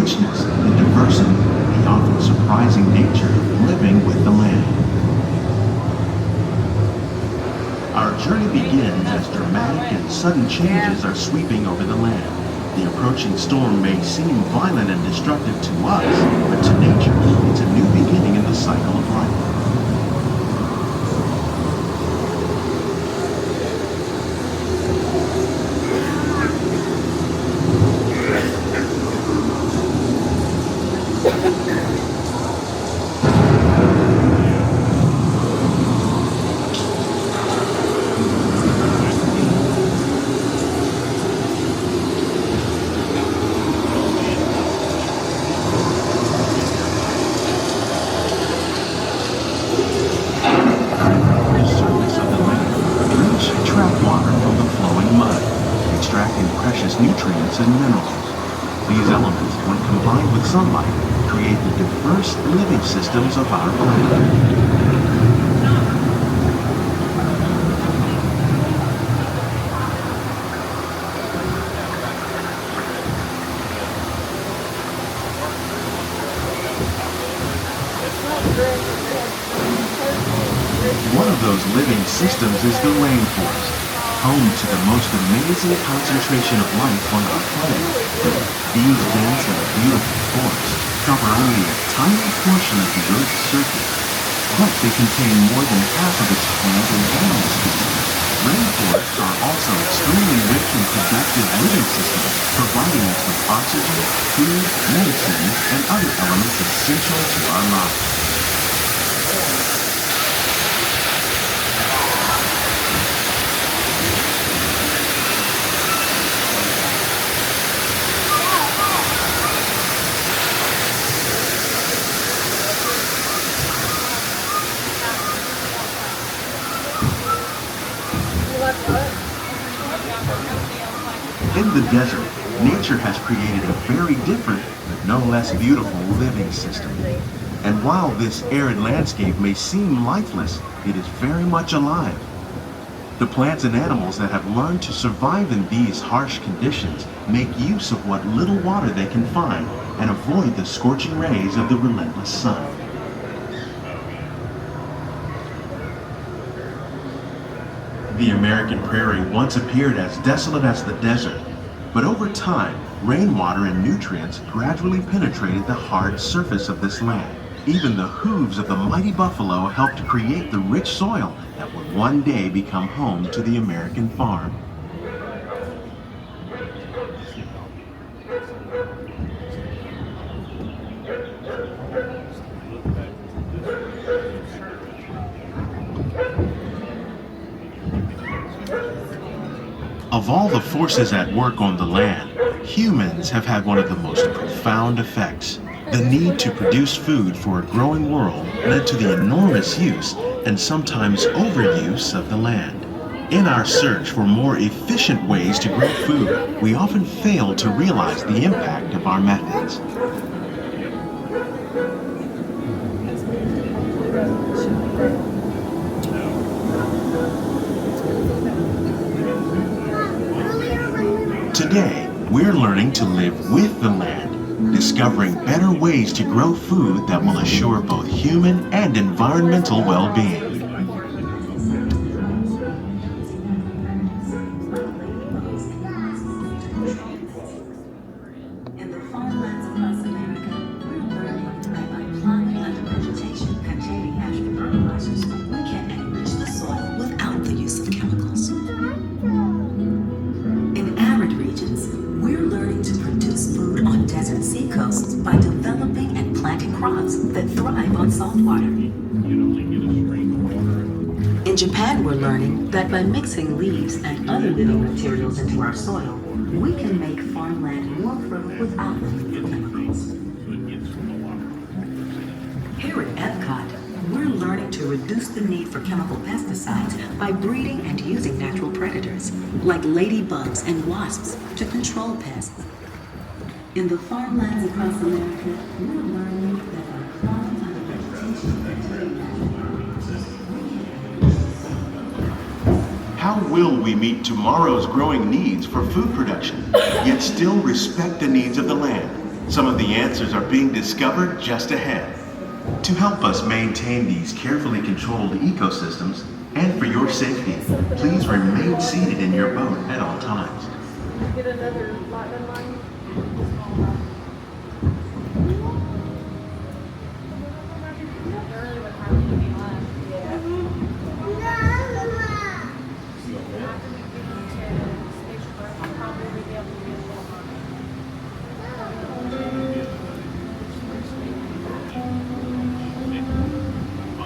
richness, the diversity, the often surprising nature of living with the land. Our journey begins as dramatic and sudden changes are sweeping over the land. The approaching storm may seem violent and destructive to us, but to nature, it's a new beginning in the cycle of life. Nutrients and minerals. These elements, when combined with sunlight, create the diverse living systems of our planet. One of those living systems is the rainforest, home to the most amazing concentration of life on our planet. These dense and beautiful forests cover only a tiny portion of the Earth's surface, but they contain more than half of its plant and animal species. Rainforests are also extremely rich and productive living systems, providing us with oxygen, food, medicines, and other elements essential to our lives. In the desert, nature has created a very different, but no less beautiful living system. And while this arid landscape may seem lifeless, it is very much alive. The plants and animals that have learned to survive in these harsh conditions make use of what little water they can find and avoid the scorching rays of the relentless sun. The American prairie once appeared as desolate as the desert, but over time, rainwater and nutrients gradually penetrated the hard surface of this land. Even the hooves of the mighty buffalo helped to create the rich soil that would one day become home to the American farm. Of all the forces at work on the land, humans have had one of the most profound effects. The need to produce food for a growing world led to the enormous use and sometimes overuse of the land. In our search for more efficient ways to grow food, we often fail to realize the impact of our methods. Today, we're learning to live with the land, discovering better ways to grow food that will assure both human and environmental well-being. In the farmlands across America, we're learning that by planting under vegetation containing natural fertilizers, we can enrich the soil without the use of chemicals. In arid regions, we're learning to produce food on desert seacoasts by developing and planting crops that thrive on salt water. In Japan, we're learning that by mixing leaves and other living materials into our soil, we can make farmland more fertile without the use of chemicals. Here at Epcot, we're learning to reduce the need for chemical pesticides by breeding and using natural predators, like ladybugs and wasps, to control pests. In the farmlands across America, we're learning that by planting under vegetation containing natural fertilizers, How will we meet tomorrow's growing needs for food production, yet still respect the needs of the land? Some of the answers are being discovered just ahead. To help us maintain these carefully controlled ecosystems, and for your safety, please remain seated in your boat at all times. Get another lightning line.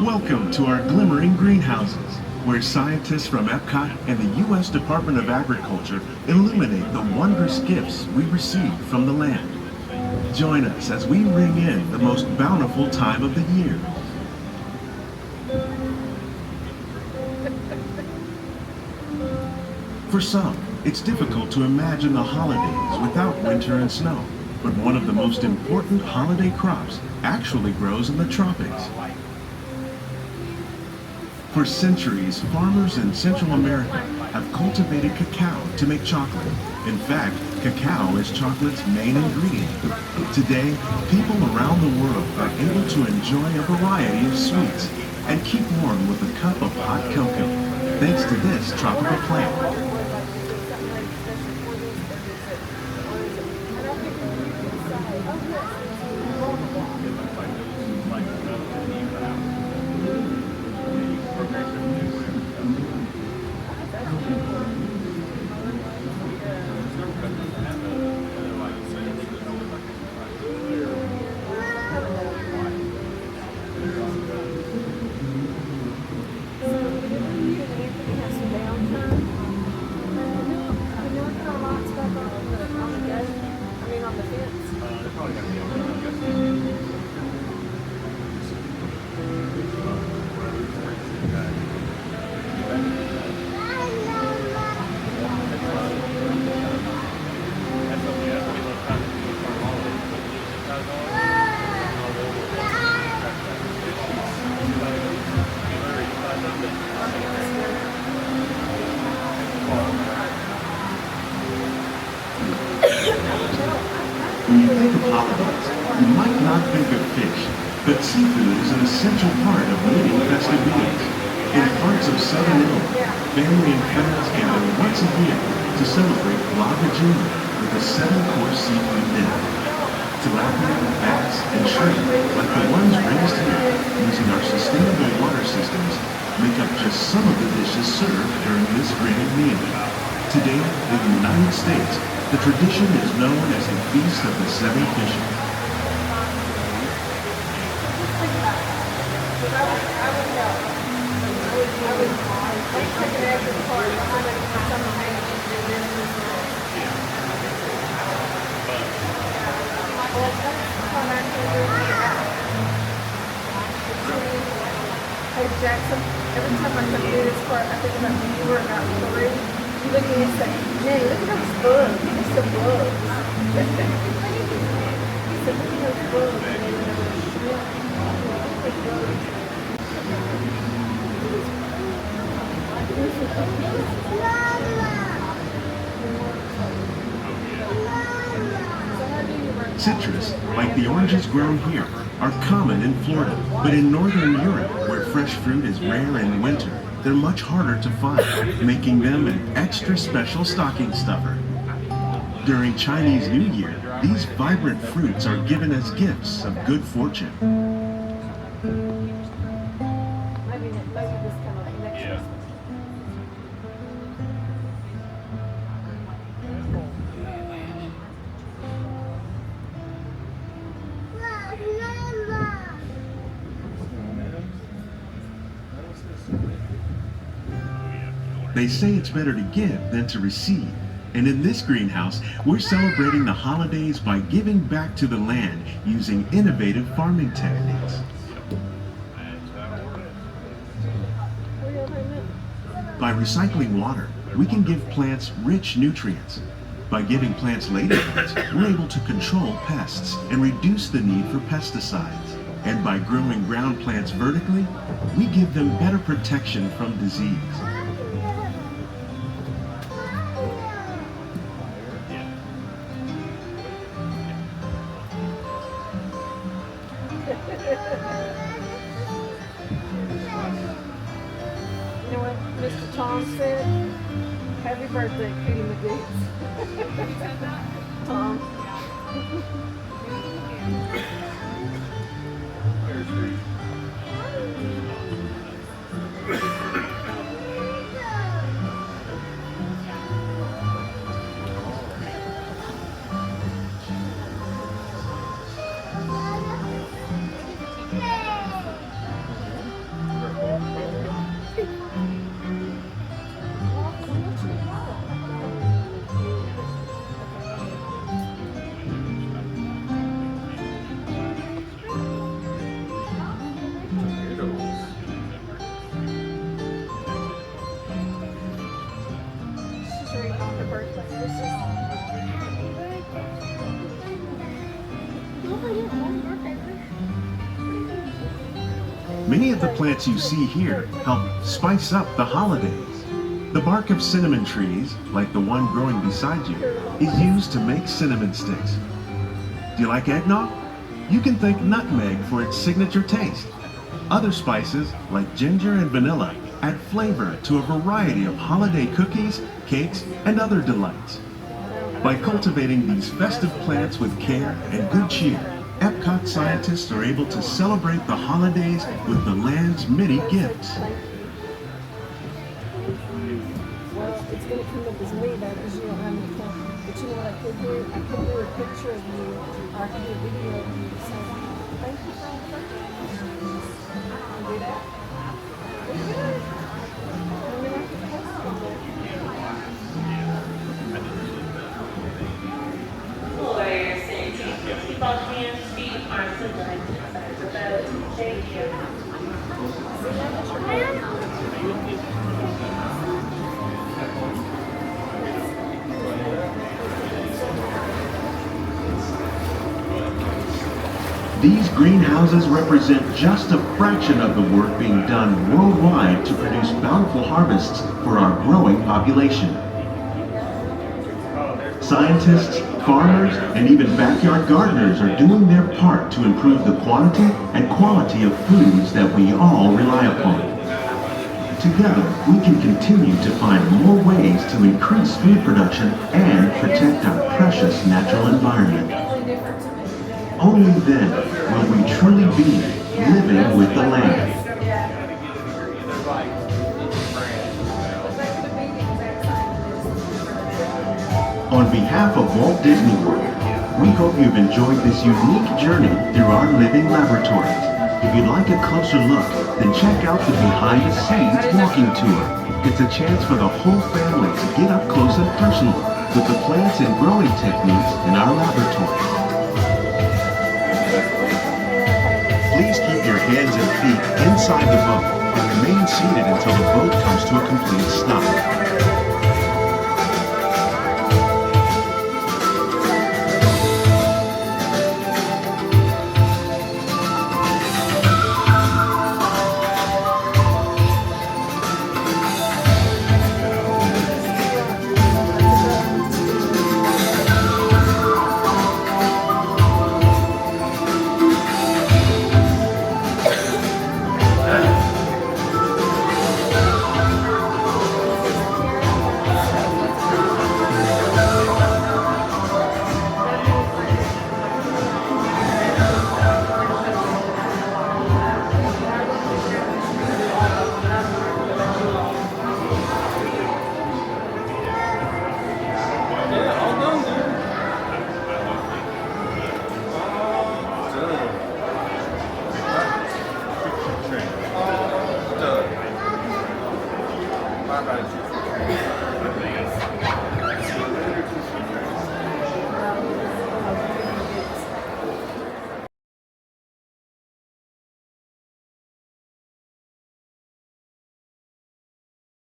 Welcome to our Glimmering Greenhouses, where scientists from Epcot and the U.S. Department of Agriculture illuminate the wondrous gifts we receive from the land. Join us as we ring in the most bountiful time of the year. For some, it's difficult to imagine the holidays without winter and snow, but one of the most important holiday crops actually grows in the tropics. For centuries, farmers in Central America have cultivated cacao to make chocolate. In fact, cacao is chocolate's main ingredient. Today, people around the world are able to enjoy a variety of sweets and keep warm with a cup of hot cocoa, thanks to this tropical plant. When you think of holidays, you might not think of fish, but seafood is an essential part of many festive meals. In parts of southern Italy, family and friends gather once a year to celebrate La Regina with a 7-course seafood dinner. Tilapia, bass, and shrimp, like the ones raised here using our sustainable water systems, make up just some of the dishes served during this grand meal. Today, in the United States, the tradition is known as the Feast of the Seven Fishes. Hey Jackson, every time I come through this part, I think about when you were about 3. You look at me and say, "Man, look at those bugs. It's the bugs." He said, "Look at those bugs." And they were Citrus, like the oranges grown here, are common in Florida, but in Northern Europe, where fresh fruit is rare in winter, they're much harder to find, making them an extra special stocking stuffer. During Chinese New Year, these vibrant fruits are given as gifts of good fortune. maybe this kind of next Christmas. They say it's better to give than to receive. And in this greenhouse, we're celebrating the holidays by giving back to the land using innovative farming techniques. By recycling water, we can give plants rich nutrients. By giving plants ladybugs, we're able to control pests and reduce the need for pesticides. And by growing ground plants vertically, we give them better protection from disease. said, happy birthday, Cutie McGee. Tom. Many of the plants you see here help spice up the holidays. The bark of cinnamon trees, like the one growing beside you, is used to make cinnamon sticks. Do you like eggnog? You can thank nutmeg for its signature taste. Other spices, like ginger and vanilla, add flavor to a variety of holiday cookies, cakes, and other delights. By cultivating these festive plants with care and good cheer, Epcot scientists are able to celebrate the holidays with the land's many gifts. Well, it's going to come up as me though, because you don't have any time. But you know what I could do? I could do a picture of you, or I could do a video of you saying, thank you for all the birthday. Can do that? We could. And then I could post it there. Keep both hands, feet, arms, and legs inside the boat. Thank you. These greenhouses represent just a fraction of the work being done worldwide to produce bountiful harvests for our growing population. Scientists, farmers, and even backyard gardeners are doing their part to improve the quantity and quality of foods that we all rely upon. Together, we can continue to find more ways to increase food production and protect our precious natural environment. Only then will we truly be living with the land. On behalf of Walt Disney World, we hope you've enjoyed this unique journey through our living laboratories. If you'd like a closer look, then check out the Behind the Scenes walking tour. It's a chance for the whole family to get up close and personal with the plants and growing techniques in our laboratories. Please keep your hands and feet inside the boat and remain seated until the boat comes to a complete stop.